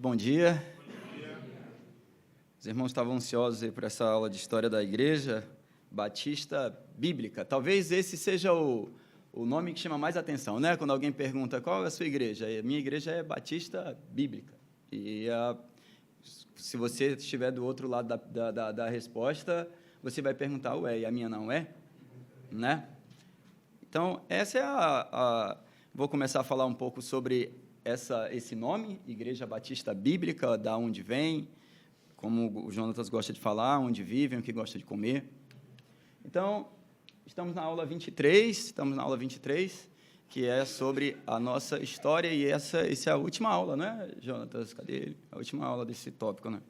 bom dia. Os irmãos estavam ansiosos aí por essa aula de história da Igreja Batista Bíblica. Talvez esse seja o nome que chama mais atenção, né? Quando alguém pergunta qual é a sua igreja, a minha igreja é Batista Bíblica. E se você estiver do outro lado da resposta, você vai perguntar, ué, e a minha não é? Né? Então, essa é vou começar a falar um pouco sobre esse nome, Igreja Batista Bíblica, da onde vem, como o Jonatas gosta de falar, onde vivem, o que gosta de comer. Então, estamos na aula 23, que é sobre a nossa história, e essa é a última aula, né, Jonatas? Cadê ele? A última aula desse tópico, né?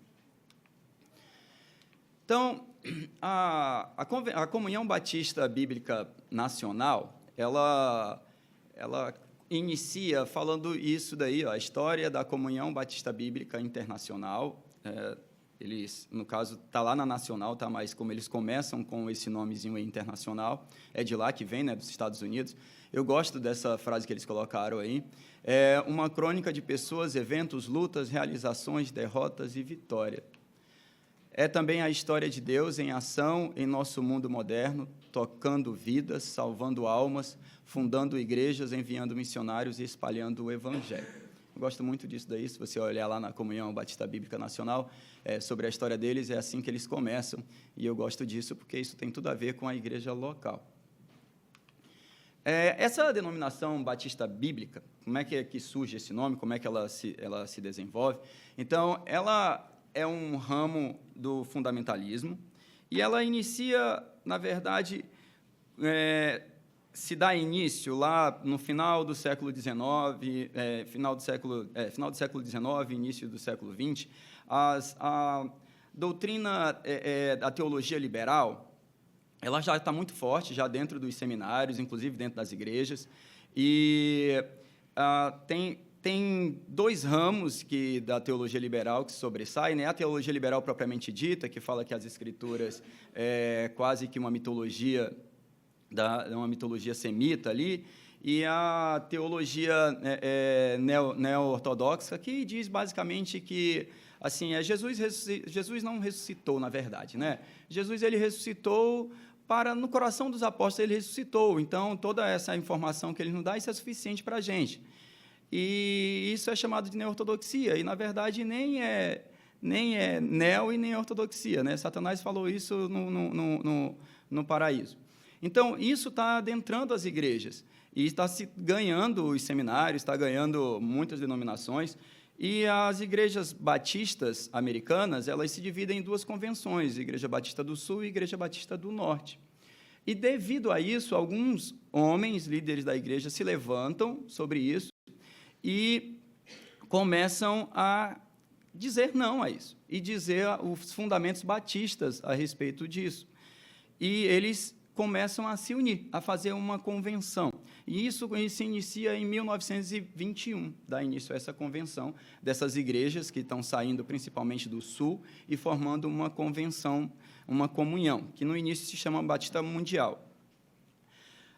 Então, a Comunhão Batista Bíblica Nacional, ela inicia falando isso daí, ó, a história da Comunhão Batista Bíblica Internacional. Eles, no caso, está lá na Nacional, tá, mas como eles começam com esse nomezinho aí, Internacional, é de lá que vem, né, dos Estados Unidos. Eu gosto dessa frase que eles colocaram aí. É uma crônica de pessoas, eventos, lutas, realizações, derrotas e vitória. É também a história de Deus em ação em nosso mundo moderno, tocando vidas, salvando almas, fundando igrejas, enviando missionários e espalhando o Evangelho. Eu gosto muito disso daí, se você olhar lá na Comunhão Batista Bíblica Nacional, sobre a história deles, é assim que eles começam, e eu gosto disso porque isso tem tudo a ver com a igreja local. Essa denominação Batista Bíblica, como é que surge esse nome, como é que ela se desenvolve? Então, ela é um ramo do fundamentalismo, e ela inicia, na verdade, se dá início lá no final do século XIX, final do século XIX, início do século XX. A doutrina da teologia liberal, ela já está muito forte, já dentro dos seminários, inclusive dentro das igrejas, e tem dois ramos da teologia liberal que sobressaem, né? A teologia liberal propriamente dita, que fala que as escrituras é quase que uma mitologia semita ali, e a teologia neo-ortodoxa, que diz basicamente que assim, Jesus não ressuscitou, na verdade, né? Jesus ele ressuscitou no coração dos apóstolos, ele ressuscitou. Então, toda essa informação que ele nos dá, isso é suficiente para a gente. E isso é chamado de neo-ortodoxia, e, na verdade, nem é neo e nem ortodoxia, né? Satanás falou isso no paraíso. Então, isso está adentrando as igrejas, e está se ganhando os seminários, está ganhando muitas denominações, e as igrejas batistas americanas, elas se dividem em duas convenções, Igreja Batista do Sul e Igreja Batista do Norte. E, devido a isso, alguns homens, líderes da igreja, se levantam sobre isso e começam a dizer não a isso, e dizer os fundamentos batistas a respeito disso. E eles começam a se unir, a fazer uma convenção. E isso se inicia em 1921, dá início a essa convenção dessas igrejas que estão saindo principalmente do Sul e formando uma convenção, uma comunhão, que no início se chama Batista Mundial.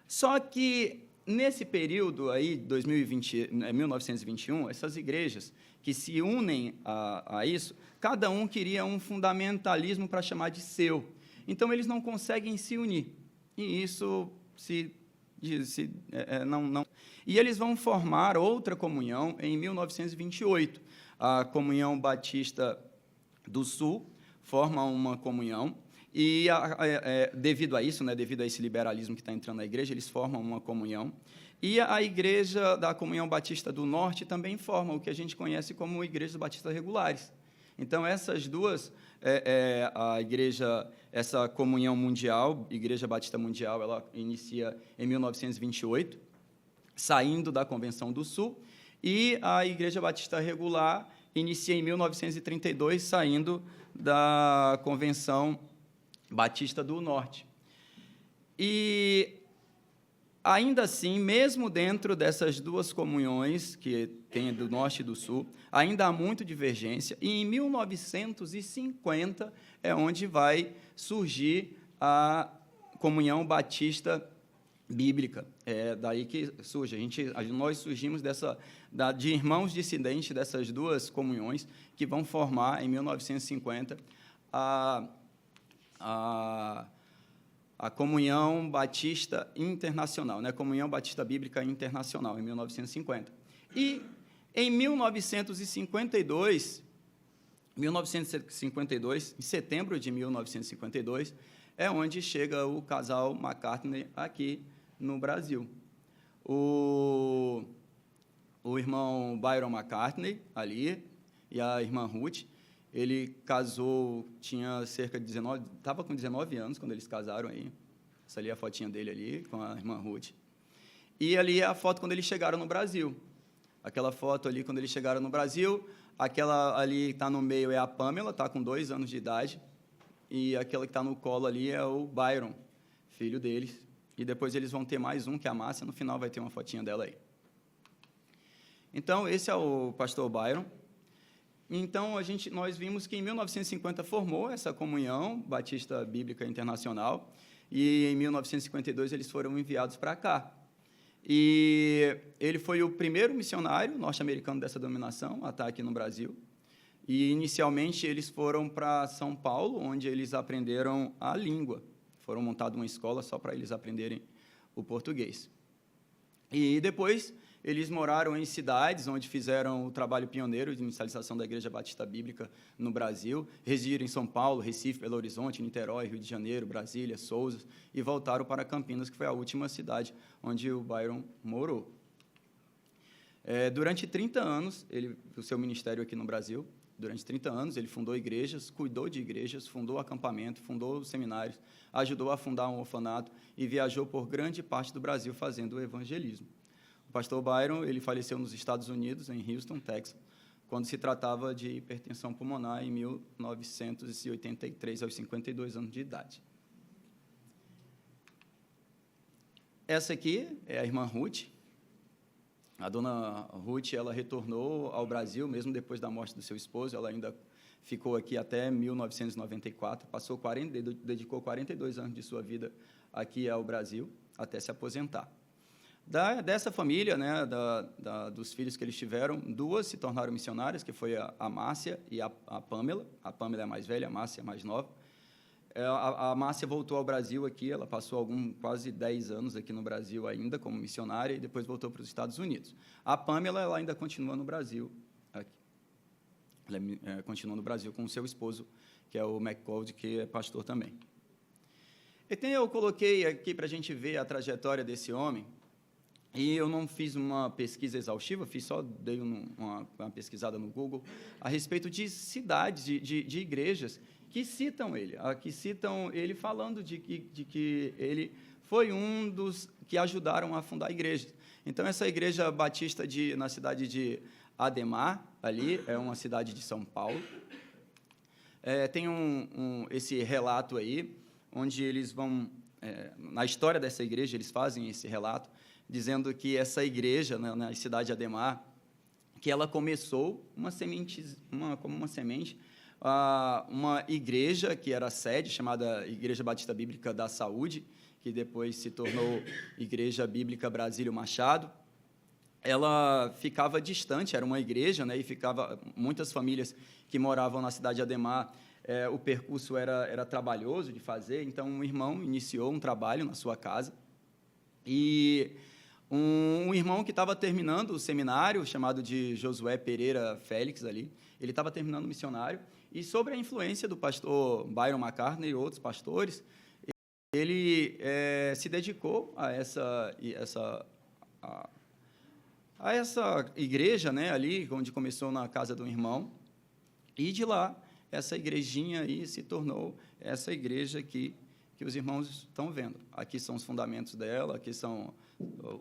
Só que, nesse período aí, 1921, essas igrejas que se unem a isso, cada um queria um fundamentalismo para chamar de seu. Então, eles não conseguem se unir. E isso não. E eles vão formar outra comunhão em 1928. A Comunhão Batista do Sul forma uma comunhão, e devido a isso, né, devido a esse liberalismo que está entrando na igreja, eles formam uma comunhão. E a Igreja da Comunhão Batista do Norte também forma o que a gente conhece como Igrejas Batistas Regulares. Então, essas duas, essa comunhão mundial, Igreja Batista Mundial, ela inicia em 1928, saindo da Convenção do Sul, e a Igreja Batista Regular inicia em 1932, saindo da Convenção Batista do Norte. E, ainda assim, mesmo dentro dessas duas comunhões, que tem do Norte e do Sul, ainda há muita divergência, e em 1950 é onde vai surgir a Comunhão Batista bíblica. É daí que surge. Nós surgimos de irmãos dissidentes dessas duas comunhões que vão formar, em 1950, a Comunhão Batista Internacional, né? Comunhão Batista Bíblica Internacional, em 1950. E, em 1952, em setembro de 1952, é onde chega o casal McCartney aqui no Brasil. O irmão Byron McCartney, ali, e a irmã Ruth, ele casou, tinha cerca de 19, estava com 19 anos quando eles casaram aí. Essa ali é a fotinha dele ali, com a irmã Ruth. E ali é a foto quando eles chegaram no Brasil. Aquela foto ali quando eles chegaram no Brasil, aquela ali que está no meio é a Pamela, está com 2 anos de idade, e aquela que está no colo ali é o Byron, filho deles. E depois eles vão ter mais um, que é a Márcia, no final vai ter uma fotinha dela aí. Então, esse é o pastor Byron. Então, nós vimos que em 1950 formou essa Comunhão Batista Bíblica Internacional, e em 1952 eles foram enviados para cá. E ele foi o primeiro missionário norte-americano dessa denominação a estar aqui no Brasil. E, inicialmente, eles foram para São Paulo, onde eles aprenderam a língua. Foram montadas uma escola só para eles aprenderem o português. E, depois, eles moraram em cidades onde fizeram o trabalho pioneiro de inicialização da Igreja Batista Bíblica no Brasil, residiram em São Paulo, Recife, Belo Horizonte, Niterói, Rio de Janeiro, Brasília, Souza, e voltaram para Campinas, que foi a última cidade onde o Byron morou. Durante 30 anos, o seu ministério aqui no Brasil, durante 30 anos, ele fundou igrejas, cuidou de igrejas, fundou acampamento, fundou seminários, ajudou a fundar um orfanato e viajou por grande parte do Brasil fazendo o evangelismo. O pastor Byron, ele faleceu nos Estados Unidos, em Houston, Texas, quando se tratava de hipertensão pulmonar, em 1983, aos 52 anos de idade. Essa aqui é a irmã Ruth. A dona Ruth, ela retornou ao Brasil, mesmo depois da morte do seu esposo, ela ainda ficou aqui até 1994, dedicou 42 anos de sua vida aqui ao Brasil, até se aposentar. Dessa família, né, dos filhos que eles tiveram, 2 se tornaram missionárias, que foi a Márcia e a Pamela. A Pamela é a mais velha, a Márcia é a mais nova. A Márcia voltou ao Brasil aqui, ela passou quase 10 anos aqui no Brasil ainda, como missionária, e depois voltou para os Estados Unidos. A Pamela, ela ainda continua no Brasil, aqui. Ela continua no Brasil com o seu esposo, que é o McCold, que é pastor também. Então, eu coloquei aqui para a gente ver a trajetória desse homem, e eu não fiz uma pesquisa exaustiva, dei uma pesquisada no Google a respeito de cidades, de igrejas que citam ele falando de que ele foi um dos que ajudaram a fundar igrejas. Então, essa igreja batista na cidade de Ademar, ali, é uma cidade de São Paulo. Tem esse relato aí, onde eles vão, na história dessa igreja, eles fazem esse relato, dizendo que essa igreja, né, na cidade de Ademar, que ela começou como uma semente, uma igreja que era a sede, chamada Igreja Batista Bíblica da Saúde, que depois se tornou Igreja Bíblica Brasílio Machado. Ela ficava distante, era uma igreja, né, e muitas famílias que moravam na cidade de Ademar, o percurso era trabalhoso de fazer, então um irmão iniciou um trabalho na sua casa, e um irmão que estava terminando o seminário, chamado de Josué Pereira Félix, ali, ele estava terminando o missionário, e sobre a influência do pastor Byron McCartney e outros pastores, ele se dedicou a essa igreja, né, ali, onde começou na casa do irmão, e de lá, essa igrejinha aí se tornou essa igreja aqui que os irmãos estão vendo. Aqui são os fundamentos dela, aqui são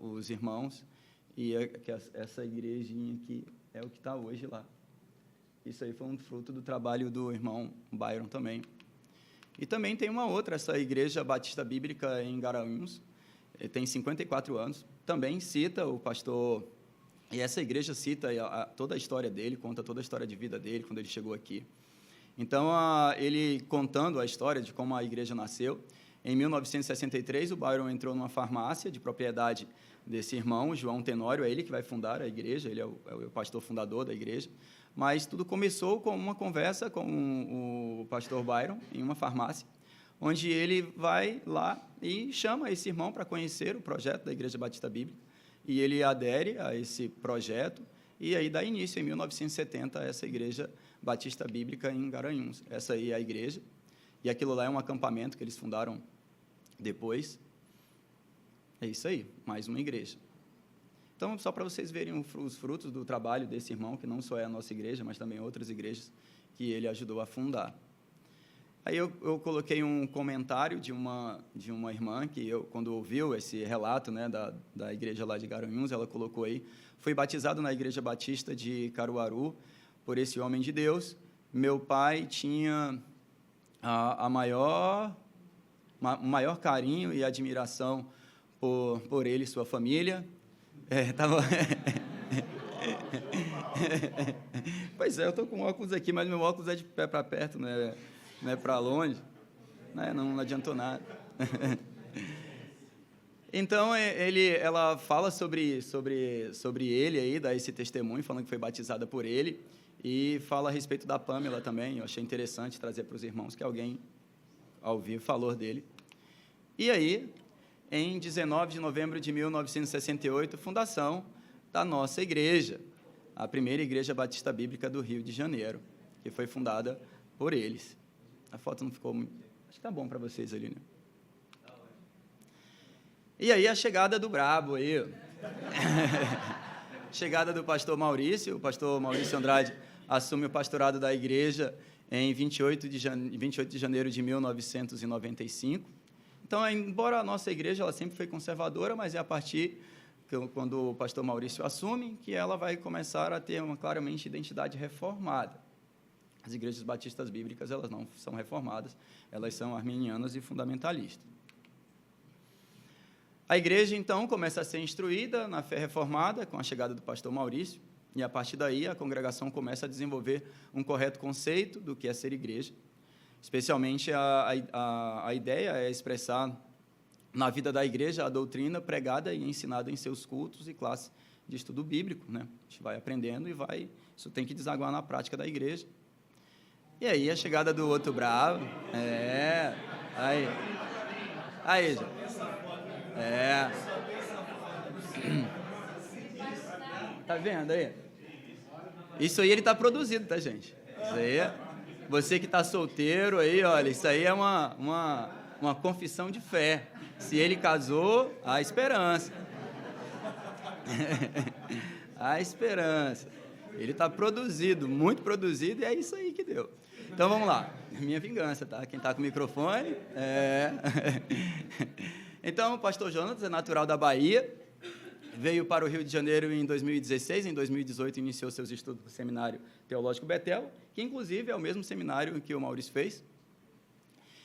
os irmãos, e essa igrejinha aqui é o que está hoje lá. Isso aí foi um fruto do trabalho do irmão Byron também. E também tem uma outra, essa Igreja Batista Bíblica em Garanhuns, tem 54 anos, também cita o pastor, e essa igreja cita toda a história dele, conta toda a história de vida dele, quando ele chegou aqui. Então, ele contando a história de como a igreja nasceu, em 1963, o Byron entrou numa farmácia de propriedade desse irmão, João Tenório, é ele que vai fundar a igreja, ele é o pastor fundador da igreja, mas tudo começou com uma conversa com o pastor Byron em uma farmácia, onde ele vai lá e chama esse irmão para conhecer o projeto da Igreja Batista Bíblica, e ele adere a esse projeto, e aí dá início, em 1970, a essa Igreja Batista Bíblica em Garanhuns. Essa aí é a igreja, e aquilo lá é um acampamento que eles fundaram depois. É isso aí, mais uma igreja. Então, só para vocês verem os frutos do trabalho desse irmão, que não só é a nossa igreja, mas também outras igrejas que ele ajudou a fundar. Aí eu coloquei um comentário de uma irmã que, quando ouviu esse relato, né, da igreja lá de Garanhuns, ela colocou aí, fui batizado na Igreja Batista de Caruaru por esse homem de Deus. Meu pai tinha o maior carinho e admiração por ele e sua família. Pois é, eu estou com óculos aqui, mas meu óculos é de pé para perto, não é para longe, né? Não adiantou nada. Então, ela fala sobre ele aí, dá esse testemunho, falando que foi batizada por ele, e fala a respeito da Pamela também. Eu achei interessante trazer para os irmãos que alguém, ao vivo, falou dele. E aí, em 19 de novembro de 1968, fundação da nossa igreja, a primeira Igreja Batista Bíblica do Rio de Janeiro, que foi fundada por eles. A foto não ficou muito... Acho que está bom para vocês ali, né? E aí a chegada do brabo aí. Chegada do pastor Maurício. O pastor Maurício Andrade assume o pastorado da igreja em 28 de janeiro de 1995. Então, embora a nossa igreja ela sempre foi conservadora, mas é a partir quando o pastor Maurício assume que ela vai começar a ter claramente identidade reformada. As igrejas batistas bíblicas, elas não são reformadas, elas são arminianas e fundamentalistas. A igreja, então, começa a ser instruída na fé reformada com a chegada do pastor Maurício, e, a partir daí, a congregação começa a desenvolver um correto conceito do que é ser igreja. Especialmente, a ideia é expressar na vida da igreja a doutrina pregada e ensinada em seus cultos e classes de estudo bíblico, né? A gente vai aprendendo e isso tem que desaguar na prática da igreja. E aí, a chegada do outro bravo. Aí, já. Tá vendo aí? Isso aí ele está produzido, tá, gente? Isso aí, você que está solteiro aí, olha, isso aí é uma confissão de fé. Se ele casou, há esperança. Há esperança. Ele está produzido, muito produzido, e é isso aí que deu. Então, vamos lá. Minha vingança, tá? Quem está com o microfone... Então, o pastor Jonatas é natural da Bahia, veio para o Rio de Janeiro em 2016, em 2018 iniciou seus estudos no Seminário Teológico Betel, que inclusive é o mesmo seminário que o Maurício fez.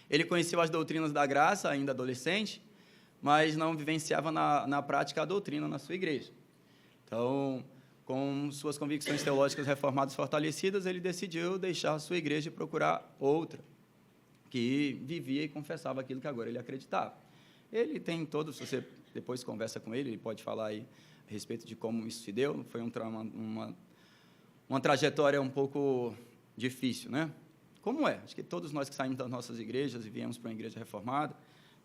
Ele conheceu as doutrinas da graça, ainda adolescente, mas não vivenciava na prática a doutrina na sua igreja. Então, com suas convicções teológicas reformadas fortalecidas, ele decidiu deixar a sua igreja e procurar outra, que vivia e confessava aquilo que agora ele acreditava. Ele tem todo, se você depois conversa com ele pode falar aí a respeito de como isso se deu. Foi uma trajetória um pouco difícil, né? Como é? Acho que todos nós que saímos das nossas igrejas e viemos para uma igreja reformada,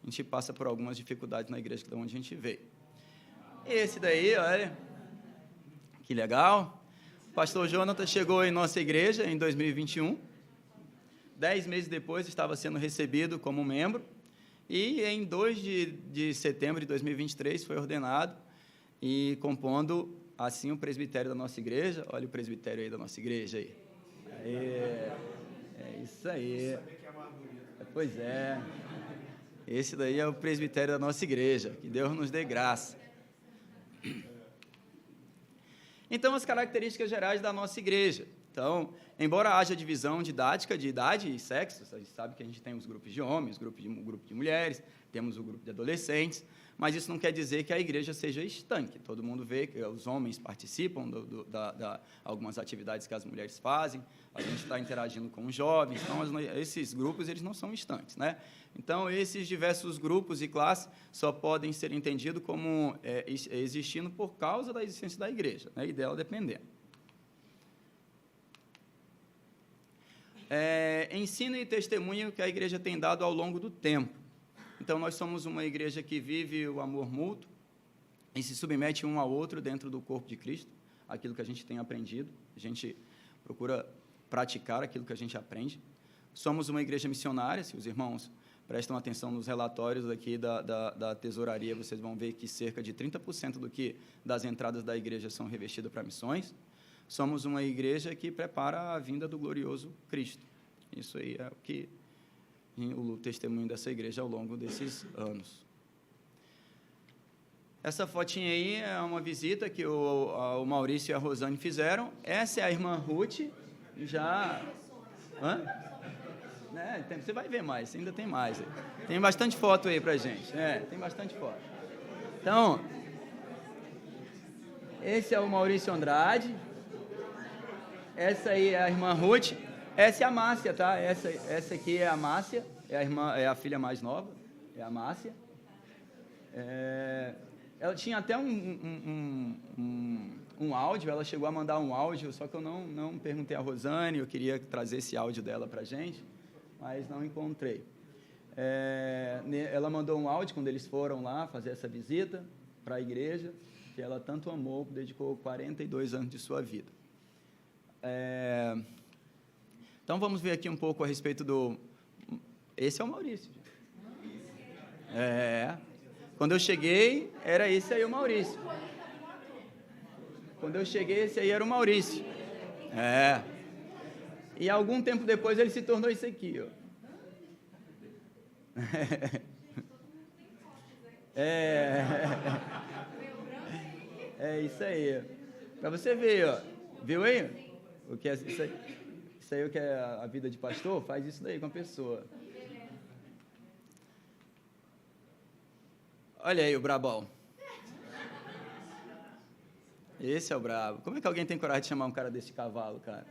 a gente passa por algumas dificuldades na igreja de onde a gente veio. Esse daí, olha, que legal. O pastor Jonatas chegou em nossa igreja em 2021. 10 meses depois, estava sendo recebido como membro. E em 2 de setembro de 2023 foi ordenado e compondo assim o presbitério da nossa igreja. Olha o presbitério aí da nossa igreja aí. É isso aí. Pois é. Esse daí é o presbitério da nossa igreja. Que Deus nos dê graça. Então, as características gerais da nossa igreja. Então, embora haja divisão didática de idade e sexo, a gente sabe que a gente tem os grupos de homens, grupo de mulheres, temos o grupo de adolescentes, mas isso não quer dizer que a igreja seja estanque. Todo mundo vê que os homens participam de algumas atividades que as mulheres fazem, a gente está interagindo com os jovens, então esses grupos eles não são estanques, né? Então, esses diversos grupos e classes só podem ser entendidos como existindo por causa da existência da igreja, né, e dela dependendo. Ensino e testemunho que a igreja tem dado ao longo do tempo. Então, nós somos uma igreja que vive o amor mútuo e se submete um ao outro dentro do corpo de Cristo, aquilo que a gente tem aprendido, a gente procura praticar aquilo que a gente aprende. Somos uma igreja missionária, se os irmãos prestam atenção nos relatórios aqui da tesouraria, vocês vão ver que cerca de 30% das entradas da igreja são revestidas para missões. Somos uma igreja que prepara a vinda do glorioso Cristo. Isso aí é o que o testemunho dessa igreja ao longo desses anos. Essa fotinha aí é uma visita que o Maurício e a Rosane fizeram. Essa é a irmã Ruth, já... Hã? Você vai ver mais, ainda tem mais. Tem bastante foto aí pra gente. Tem bastante foto. Então, esse é o Maurício Andrade. Essa aí é a irmã Ruth. Essa é a Márcia, tá? Essa aqui é a Márcia, é a filha mais nova, é a Márcia. Ela tinha até um áudio, ela chegou a mandar um áudio, só que eu não perguntei a Rosane, eu queria trazer esse áudio dela para a gente, mas não encontrei. Ela mandou um áudio quando eles foram lá fazer essa visita para a igreja, que ela tanto amou, dedicou 42 anos de sua vida. Então, vamos ver aqui um pouco a respeito do... Esse é o Maurício. Quando eu cheguei, era esse aí o Maurício. Quando eu cheguei, esse aí era o Maurício. E algum tempo depois, ele se tornou isso aqui, ó. É isso aí. Para você ver, ó. Viu aí? O que é isso aí? Isso aí é o que é a vida de pastor? Faz isso daí com a pessoa. Olha aí o brabão. Esse é o brabo. Como é que alguém tem coragem de chamar um cara desse cavalo, cara?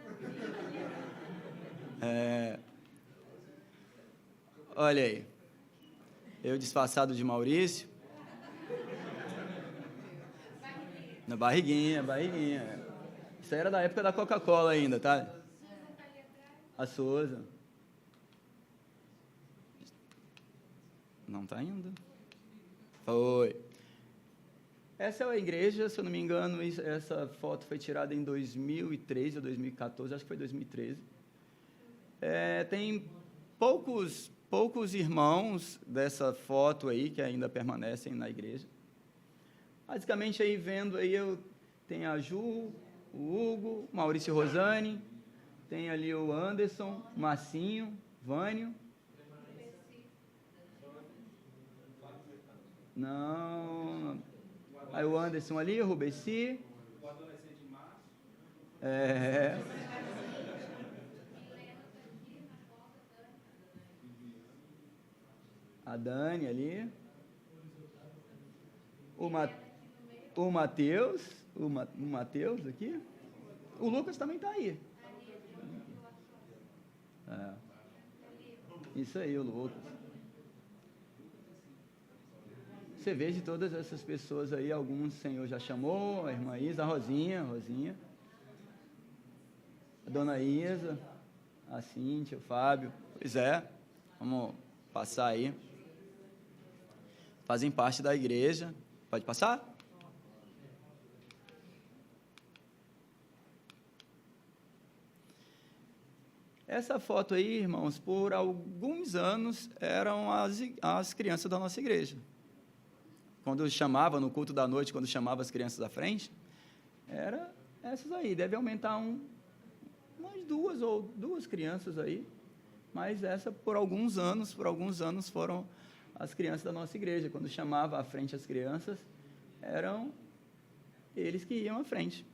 Olha aí. Eu disfarçado de Maurício. Na barriguinha. Isso aí era da época da Coca-Cola ainda, tá? A Souza. Não está indo. Foi. Essa é a igreja, se eu não me engano, essa foto foi tirada em 2013 ou 2014, acho que foi 2013. Tem poucos irmãos dessa foto aí que ainda permanecem na igreja. Basicamente, aí vendo aí, eu tenho a Ju, o Hugo, Maurício e Rosane, tem ali o Anderson, Massinho, Vânio. Não. Aí o Anderson ali, o Rubeci. O adolescente Márcio. A Dani ali. O Matheus. O Matheus aqui. O Lucas também está aí. Isso aí, o Lucas. Você vê de todas essas pessoas aí, alguns o Senhor já chamou, a irmã Isa, a Rosinha, a dona Isa, a Cíntia, o Fábio. Pois é, vamos passar aí. Fazem parte da igreja. Pode passar? Essa foto aí, irmãos, por alguns anos eram as crianças da nossa igreja. Quando chamava, no culto da noite, quando chamava as crianças à frente, era essas aí. Deve aumentar umas duas crianças aí, mas essa por alguns anos foram as crianças da nossa igreja. Quando chamava à frente as crianças, eram eles que iam à frente.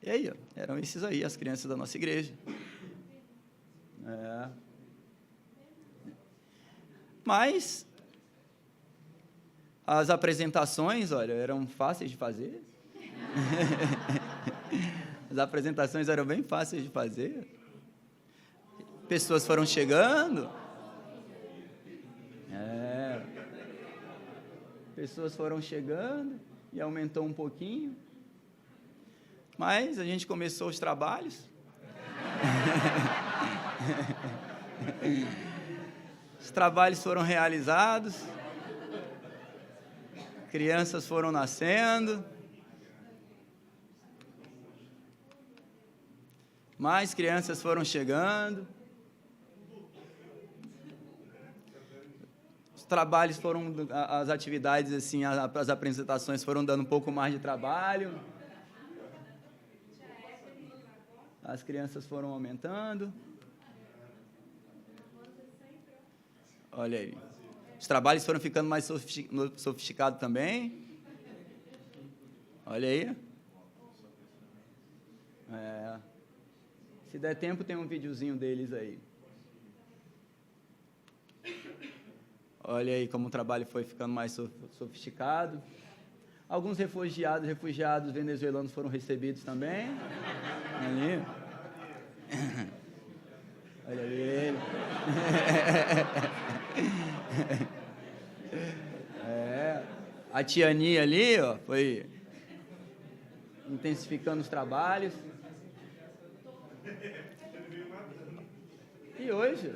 E aí, eram esses aí, as crianças da nossa igreja. Mas as apresentações, olha, eram fáceis de fazer. As apresentações eram bem fáceis de fazer. Pessoas foram chegando. Pessoas foram chegando e aumentou um pouquinho. Mas a gente começou os trabalhos. Os trabalhos foram realizados. Crianças foram nascendo. Mais crianças foram chegando. Os trabalhos foram, as atividades, assim, as apresentações foram dando um pouco mais de trabalho. As crianças foram aumentando. Olha aí. Os trabalhos foram ficando mais sofisticados também. Olha aí. Se der tempo, tem um videozinho deles aí. Olha aí como o trabalho foi ficando mais sofisticado. Alguns refugiados venezuelanos foram recebidos também. Ali. Olha ele. A tia Ani ali, ó, foi intensificando os trabalhos. E hoje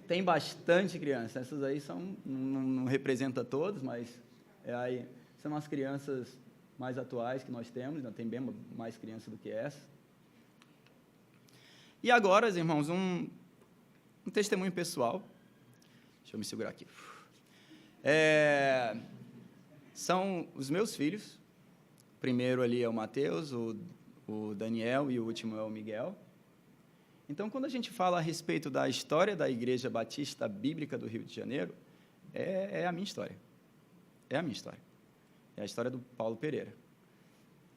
tem bastante criança. Essas aí não representam todos, mas aí são as crianças mais atuais que nós temos. Ainda tem bem mais criança do que essa. E agora, irmãos, um testemunho pessoal. Deixa eu me segurar aqui. São os meus filhos. O primeiro ali é o Mateus, o Daniel, e o último é o Miguel. Então, quando a gente fala a respeito da história da Igreja Batista Bíblica do Rio de Janeiro, é a minha história. É a minha história. É a história do Paulo Pereira.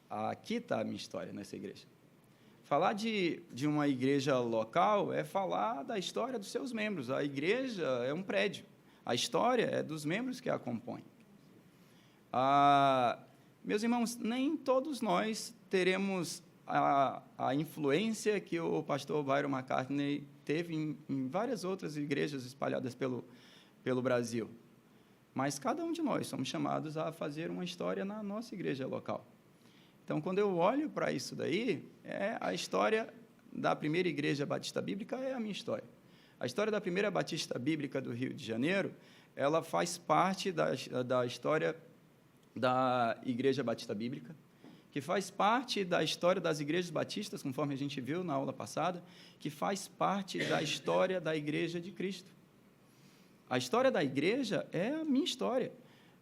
Aqui está a minha história nessa igreja. Falar de uma igreja local é falar da história dos seus membros. A igreja é um prédio. A história é dos membros que a compõem. Meus irmãos, nem todos nós teremos a influência que o pastor Byron McCartney teve em várias outras igrejas espalhadas pelo Brasil. Mas cada um de nós somos chamados a fazer uma história na nossa igreja local. Então, quando eu olho para isso daí, a história da primeira igreja batista bíblica é a minha história. A história da primeira batista bíblica do Rio de Janeiro, ela faz parte da história da igreja batista bíblica, que faz parte da história das igrejas batistas, conforme a gente viu na aula passada, que faz parte da história da Igreja de Cristo. A história da igreja é a minha história.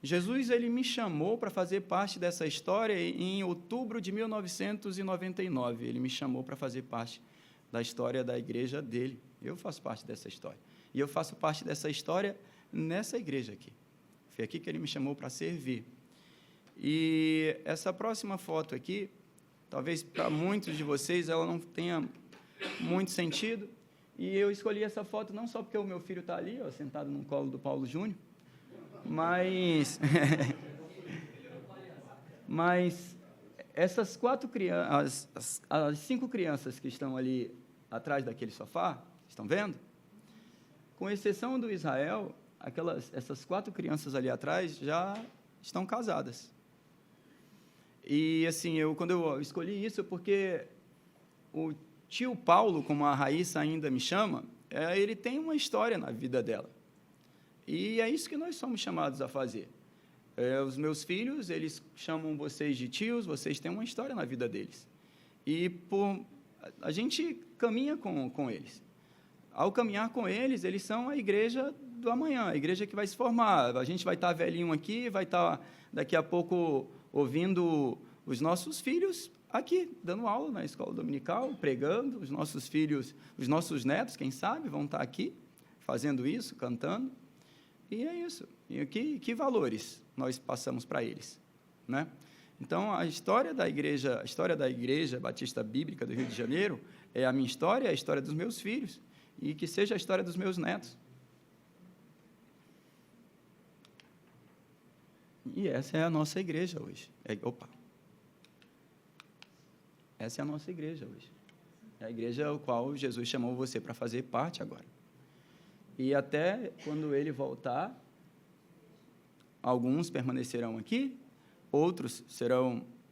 Jesus, ele me chamou para fazer parte dessa história em outubro de 1999. Ele me chamou para fazer parte da história da igreja dele. Eu faço parte dessa história. E eu faço parte dessa história nessa igreja aqui. Foi aqui que ele me chamou para servir. E essa próxima foto aqui, talvez para muitos de vocês ela não tenha muito sentido. E eu escolhi essa foto não só porque o meu filho está ali, ó, sentado no colo do Paulo Júnior, mas essas 4 crianças, as 5 crianças que estão ali atrás daquele sofá, estão vendo? Com exceção do Israel, essas 4 crianças ali atrás já estão casadas. E assim, quando eu escolhi isso, porque o tio Paulo, como a Raíssa ainda me chama, ele tem uma história na vida dela. E é isso que nós somos chamados a fazer. Os meus filhos, eles chamam vocês de tios, vocês têm uma história na vida deles. E a gente caminha com eles. Ao caminhar com eles, eles são a igreja do amanhã, a igreja que vai se formar. A gente vai estar velhinho aqui, vai estar daqui a pouco ouvindo os nossos filhos aqui, dando aula na escola dominical, pregando, os nossos filhos, os nossos netos, quem sabe, vão estar aqui, fazendo isso, cantando. E é isso. E que valores nós passamos para eles, né? Então, a história da Igreja Batista Bíblica do Rio de Janeiro é a minha história, é a história dos meus filhos, e que seja a história dos meus netos. E essa é a nossa igreja hoje. Essa é a nossa igreja hoje. É a igreja ao qual Jesus chamou você para fazer parte agora. E até quando ele voltar, alguns permanecerão aqui, outros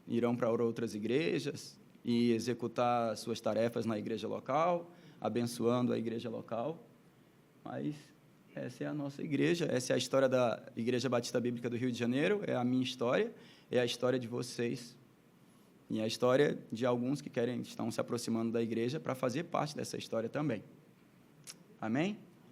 irão para outras igrejas e executar suas tarefas na igreja local, abençoando a igreja local. Mas essa é a nossa igreja, essa é a história da Igreja Batista Bíblica do Rio de Janeiro, é a minha história, é a história de vocês, e a história de alguns que estão se aproximando da igreja para fazer parte dessa história também. Amém?